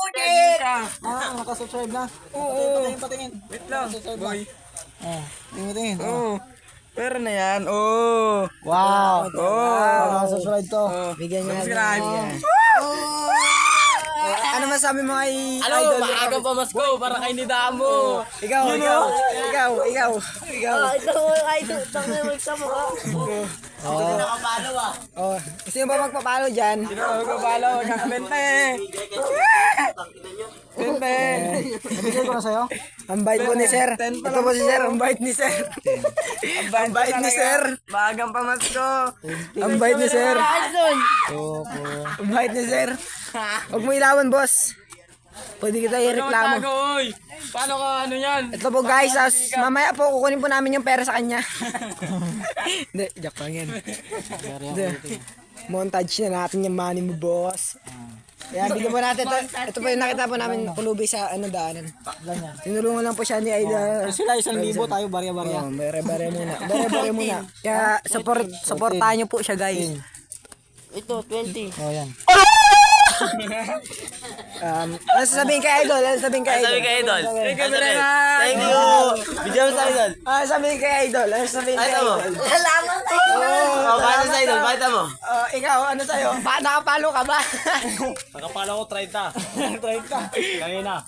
Ulit! Nakasubscribe na. Patingin. Wait lang. Boy. Tingin. Oo. Pero na yan. Oo. Wow. Nakasubscribe to. Bigyan niya. Subscribe. Ano masabi mo kay Ano, maagang pamasko para kay ni Damo. Ikaw. Oh, sino ba magpapalo dyan? Sino magpapalo? Kakabente. Bente. Nabigay ko na sa'yo. Ang bait po ni sir. Ito po si sir, ang bait ni sir. Ang bait ni sir. Maagang pamasko. Ang bait ni sir. Ang bait ni sir. Huwag mo ilawan, boss. Pwede kita i-reklamo. Oy. Paano ka ano yan? Ito po guys, mamaya po kukunin po namin yung pera sa kanya. Hindi, joke lang yan. Hindi. Montage na natin yung money mo, boss. Kaya bigyan po natin ito. Ito po yung nakita po namin pulubi sa daanan. Tinulungan lang po siya ni Aida. Sila 1,000 tayo barya-barya. Oh, bare-bare muna. Bare-bare muna. Kaya supportahan niyo po siya, guys. Ito, 20. Oh, yan. Ano sasabihin kay Idol? Sabi kay Idol. Thank you. Thank you. Bigyan mo sa Idol. Sabihin kay Idol. Ano sabihin kay Idol? Salamat tayo. Oh, paano sa Idol? Pakita mo. Ikaw, ano sa'yo? Nakapalo ka ba? Nakapala ko 30. 30. Kanina.